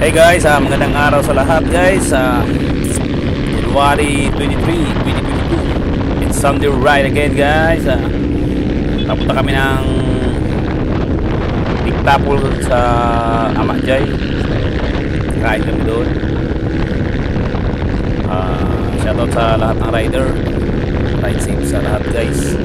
Hey guys, magandang araw sa lahat guys. January 23, 2022. It's Sunday ride again guys. Tapunta kami ng Big Tapol sa Amajay. Kain kami doon. Shoutout sa lahat ng rider. Ride safe sa lahat guys.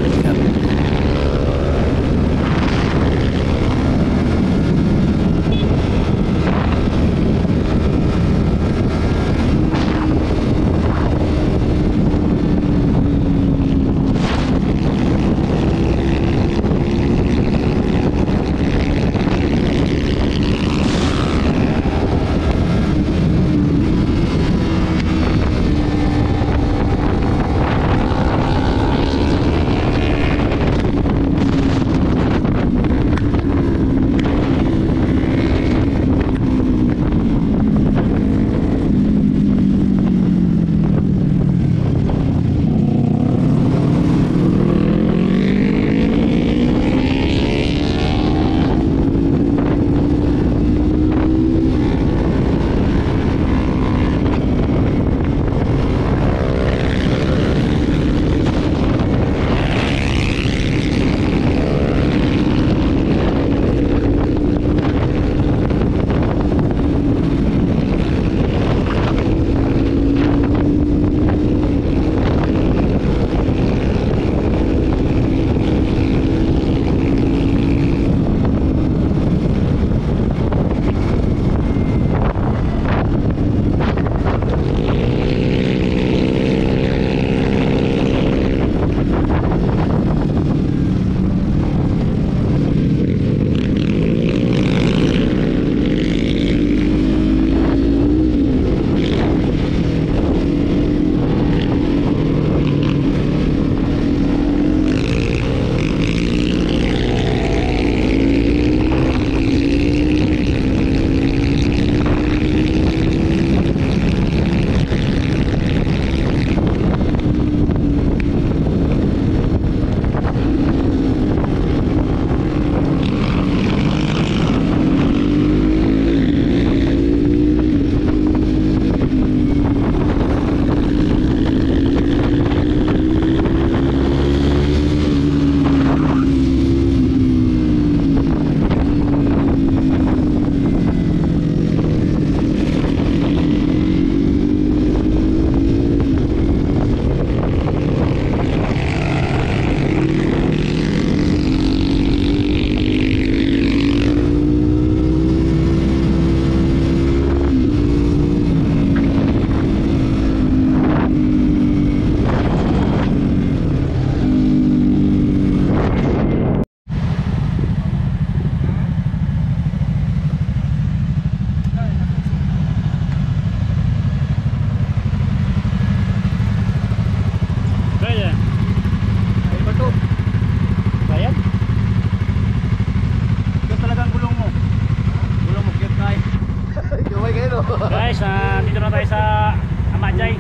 Guys, dito na tayo sa Amajay,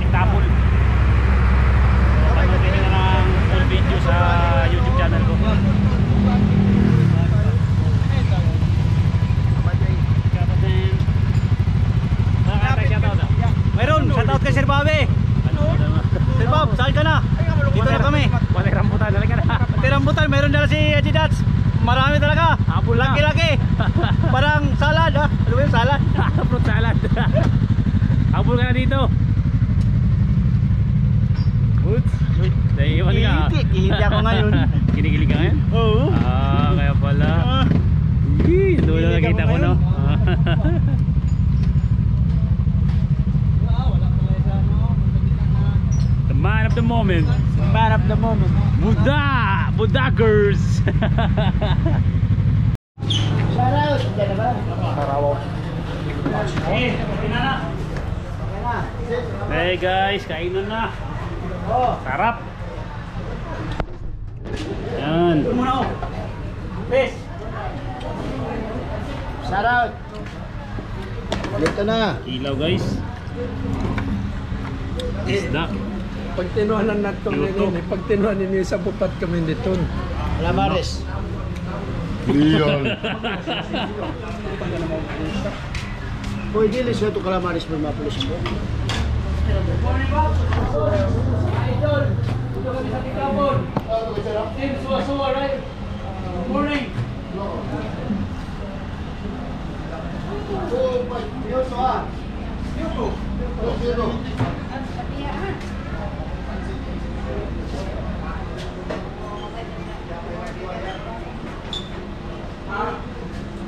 Big Tapol. Panoodin nyo na ng full video sa YouTube channel ko. Mayroon, shoutout kay Sir Bobby. Sir Bob, saan ka na? Dito na kami. Pati rambutan, talaga na. Pati rambutan, mayroon dala si Ajidats. Marami talaga. Laki-laki. Parang salad ha. Ano ba yung salad? Fruit salad. Habol ka na dito. Oops. Naiiwan ka. Hindi ako ngayon. Kinikilig ka ngayon? Oo. Kaya pala. Doon na nakita ko no. The man of the moment. Man of the moment. Budagers. Shoutout. Diyan na ba? Hey guys, kainan na. Sarap. Yan. Ito muna ako. Peace. Shoutout. Dito na. Ilaw guys. Isda. Pag tinuhanan natin Luto. pag tinuhanan niyo sa bupat kami nito. Alamares. Leon. Pwede lis ito kalamaris bermapulis mo. Morning.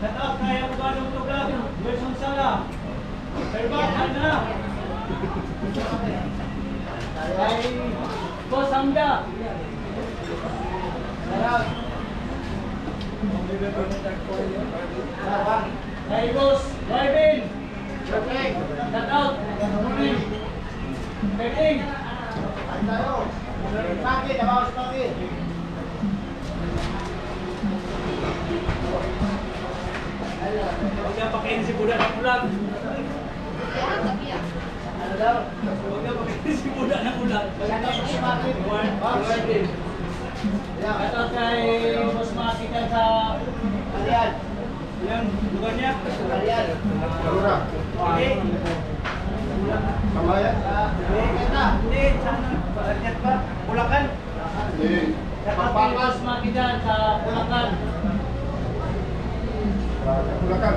Datang kaya ko ba ng vlog? Version sala. Terbat na. Ay, Boss Hamda. Hey, Boss Marvin. Shout out. Morning. Meeting. Bakit? Abawas bakit? Huwag niya pakainin si Buda ng ulan. Ano daw? Huwag niya pakainin si Buda ng ulan. Shout out kay Boss Maki dyan sa Kalian. yung lugar niya. Kalian. Karura. Okay. Kamaya? Hindi, sana. Balagyat ba? Bulacan. Hindi. Shout out kay Boss Maki dyan sa Bulacan. Bulacan.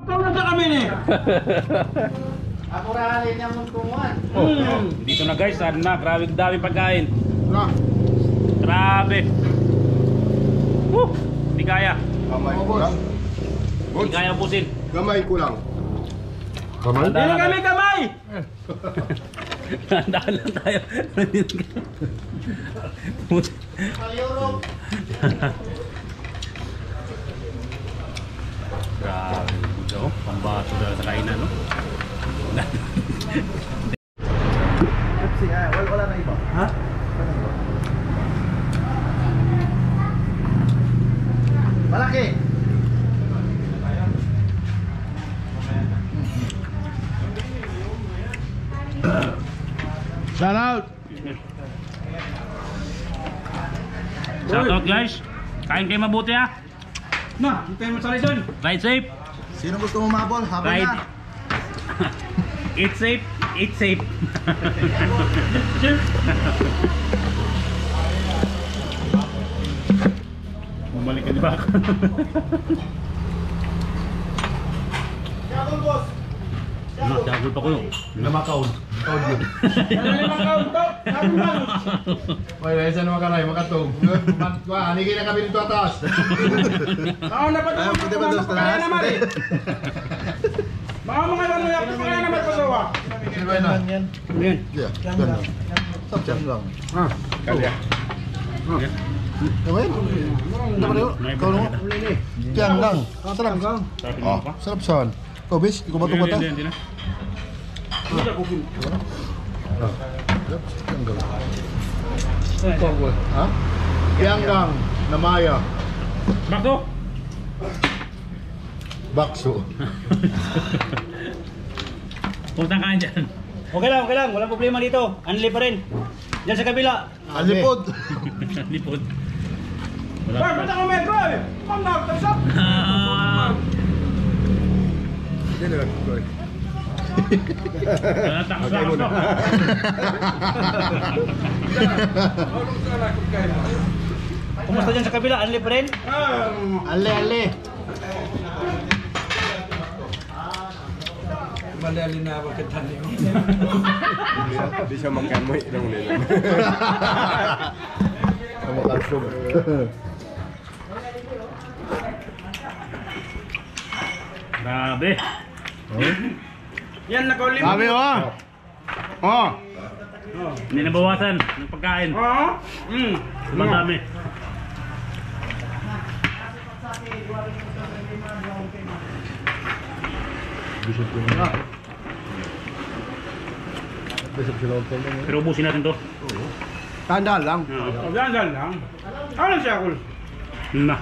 Tulad na kami ni. Ako rahalin niya mong kumuhan. Dito na guys, ano na, grabe dami pagkain. Na. Grabe. Hindi kaya. Kamay ko lang. Hindi kaya pusin. Gamay ko lang. Kamay? Handa na kami kamay. Handaan lang tayo. Europe. Grabe. Ito, pambaso na sa kainan, no? Wala na iba. Ha? Malaki. Shout out! Shout out guys. Kain kayo mabuti ha. Na, hintayin mo sa lison. Ride safe. Sino gusto mo mabol? Habol Ride. na. Eat safe. Eat safe. Bumalik ka di ba? Jagol boss. Nagdagol pa ko yun. Namakaon. Kaon yun. Oy, isa naman ka na, makatong. Anigay na kami dito atas. Ako na pa ito. Pwede ba doon sa taas? Mga mga nanuyak ko kaya naman pasawa. Sino ba yun? Yan. Yeah, ganda. Yan lang. Ah. Kalya. Tama yun? Tama na yun? Ikaw na mo? Yan lang. Sarap. Oh, sarap saan? Ikaw, bis? Ikaw ba ito bata? Hindi na. Ha? Pianggang namaya. Bakto. Bakso. Punta ka dyan. Okay lang. Walang problema dito. Anli pa rin. Diyan sa kabila. Alipod. Lipod. Hoy, punta ka metro eh. Ma'am na, tapos Hindi na. Takos na ako. Kumusta dyan sa kabila? Anli pa rin? Ale. Malali na ako kitali mo. Di siya magkamoy ng nila. Ang makasog. Grabe. Yan, nakaulim. Sabi mo! Oh! Hindi nabawasan ng pagkain. Oo? Sobrang dami. Bisip ko na. Bisip sila ang pala. Pero ubusin natin to. Tanda lang. Pagdandal lang. Ano siya, Kul? Yun na.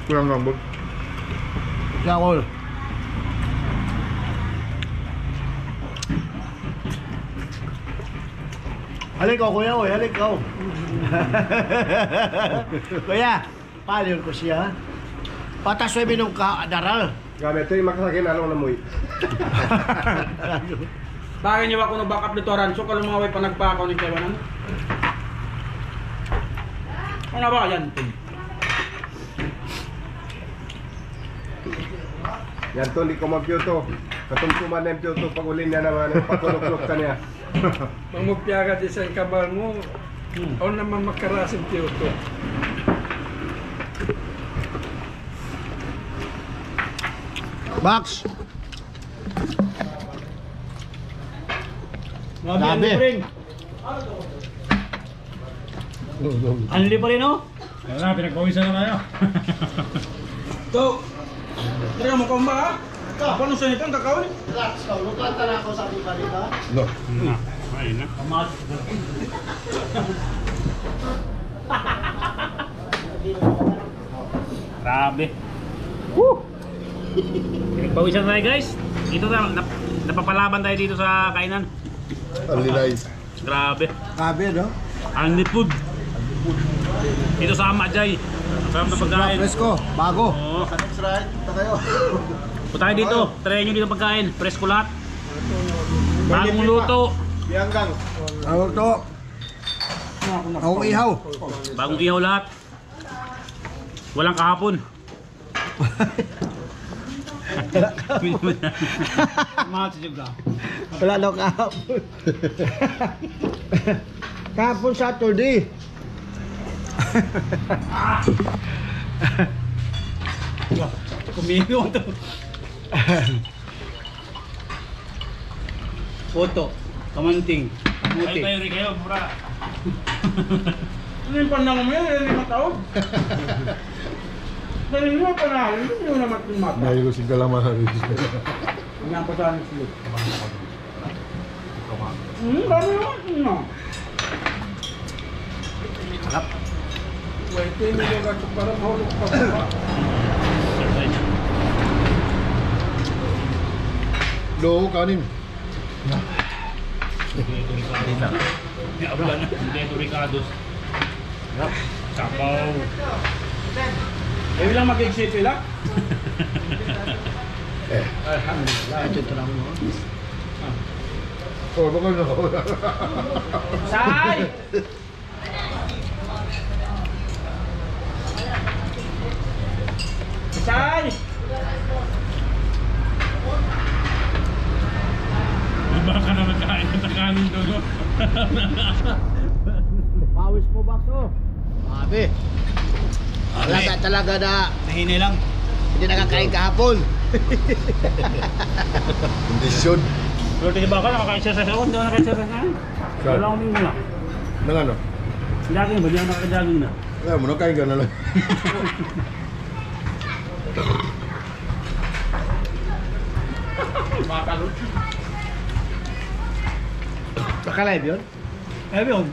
Kurang gambot. Yakol. Halik ko, kuya, oy, halik ko. Kuya, paano ko siya? Patas may binong ka, daral. Gamit ito yung makasagin along na muy. Bakit niyo ako nag-backup dito, Ranso? Kalau mga way pa nagpakaw ni Taiwan, ano? Ano ba yan? Yan to, hindi ko mag-Kyoto. Katumtuman na yung Kyoto pag uli niya naman. Patulog-log ka niya. Mangupyaga di sa kabal mo. O naman makarasin tiyo to. Max. Grabe. Anli pa rin, oh. Wala, pinagpawisan na tayo. To. Tara mo kong ba? Apa nung sanito ang kakawin? Relax ka, lukatan na ako sa buka dito. No. Ayun na. Grabe. Woo! Pinagpawisan tayo guys. Dito napapalaban tayo dito sa kainan. Alilay. Grabe. Grabe, no? Unli food. Dito sa Amajay. Sarap na pagkain. Presko, bago. Oo. Next ride, punta kayo. Punta tayo dito. Try nyo dito pagkain. Presko lahat. Bagong luto. Bianggang. Ano to? Ang ihaw. Bagong ihaw lahat. Walang kahapon. Wala daw kahapon. Kahapon Saturday. Kumigo to. Foto. Kamanting. Muti. Kayo rin kayo, bura. Ano yung panahon mo yun? Yung 5 taon? Dahil nyo panahon, hindi nyo naman mata. Dahil ko sing kalamahan rin. Ang pa sa akin sila. Dami naman. No. Sarap. Wait, hindi nyo gato para mahulog pa ba? Do, kanin. Dito Ricardo's. Sabaw. Eh, lang mag-exit lang. Ito lang mo. Oh, bakal na ako. Say! Say! Baka na magkain ng kanin doon. Pawis mo, Bax, oh. Grabe. Talaga na Nahinay lang. hindi nakakain kahapon. Kondisyon. Pero di ba ka nakaka-exercise ako? Hindi ako nakaka-exercise na. Wala akong minggu na. Nang ano? Jogging ba? Di ako nakaka-jogging na. Kaya mo, nakain ka na lang. Naka-live yun? Eh, yun.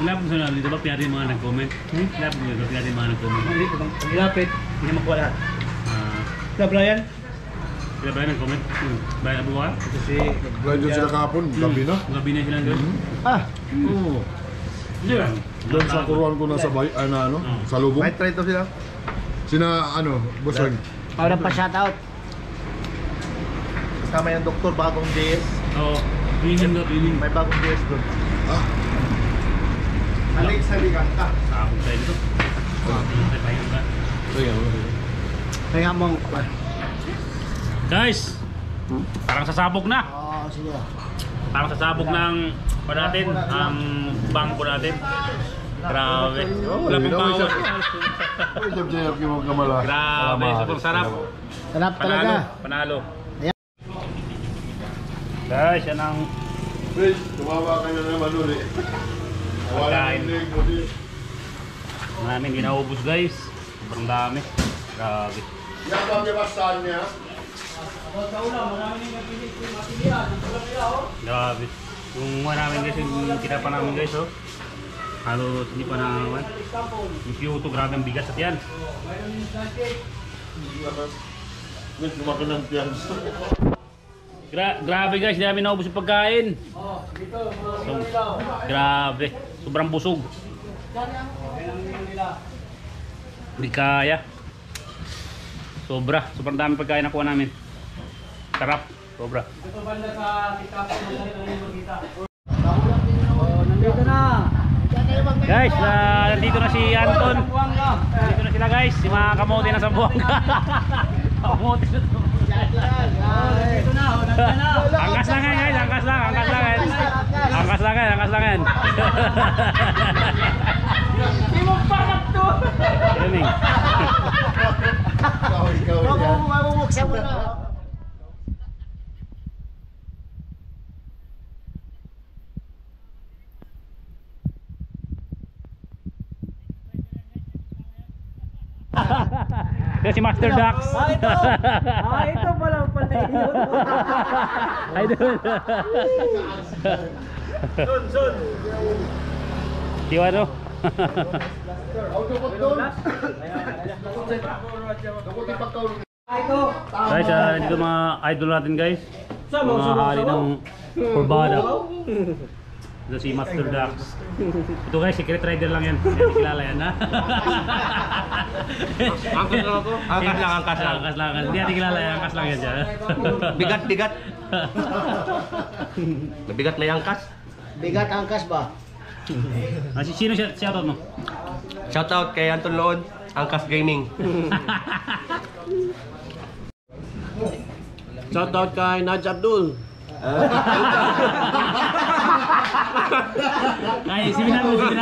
Wala po sa dito ba piyari yung mga nag-comment? Wala po ba piyari yung mga nag-comment? Hindi ko bang ilapit. Hindi makuha lahat. Sila Brian. Sila ba yung nag-comment? Bayan na buka? Kasi Blind yun sila kahapon, gabi na. Gabi na sila doon? Ah, Oo. Hindi ba? Doon sa kuruan ko na sa bay, ano, sa lubong. may try to sila. Sina, ano, Buswag. Para pa shoutout. Kasama yung doktor, bagong DS. Oo. Piling na piling. May bagong DS doon. Ah. Alex, halikan ka. Sakot tayo dito. Tayo ba? Kaya mong... Guys! Parang sasabog na. Oo, sige. Parang sasabog ng pa natin, ang bangko natin. Grabe. Wala pang bawal. Uy, jab-jab yung mga kamala. Grabe, sobrang sarap. Sarap talaga. Panalo. Ayan. Guys, yan ang Chris, tumawa ka na naman ulit. pagkain. Namin ginaubos guys. Sobrang dami. Grabe. Yan ba ang bastahan niya? Grabe. Yung mga namin guys, yung kinapa namin guys, oh. Halos hindi pa naman. Yung Kyoto, grabe ang bigas at yan. Chris, lumaki ng tiyan. Grabe guys, hindi namin naubos yung pagkain. Grabe, sobrang busog. Hindi kaya. Sobrang dami pagkain nakuha namin. Sarap, sobra. Nandito na. Guys, nandito na si Anton. Nandito na sila guys, si mga kamote na sa Buanga. Kamote na sa Buanga. Nandito na, nandito na. Angkas lang yan guys, angkas lang yan. Angkas lang yan. Hindi mo pangat to. Yan eh. Mabubuksan mo na. Yan si Master Dax. Ito pala pala yun. Idol. Son. Di ano? Guys, dito mga idol natin guys. Mga hari ng Corbada. Ito si Master Dax. Ito guys, secret rider lang yan. Hindi kilala yan ha. Angkas lang ako. Angkas lang. Angkas lang. Hindi natin kilala yan. Angkas lang yan dyan. Bigat. Mabigat na yung angkas. Bigat angkas ba? Sino shoutout mo? Shoutout kay Anton Loon, Angkas Gaming. Shoutout kay Naj Abdul. Kay 700.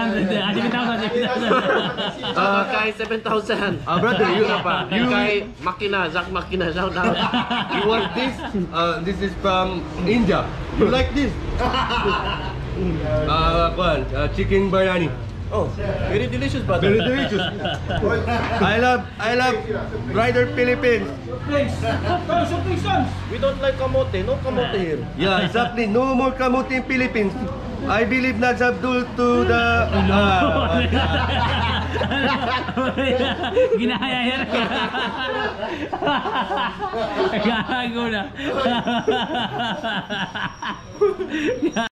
Kay 7,000. Brother, you na pa. Kay Zak Makina, shoutout. You want this? This is from India. You like this? Chicken biryani. Oh, very delicious brother. Very delicious. I love Rider Philippines. We don't like kamote, no kamote here. Yeah, exactly. No more kamote in Philippines. I believe Naj Abdul to the Ginaya yan. Gago na.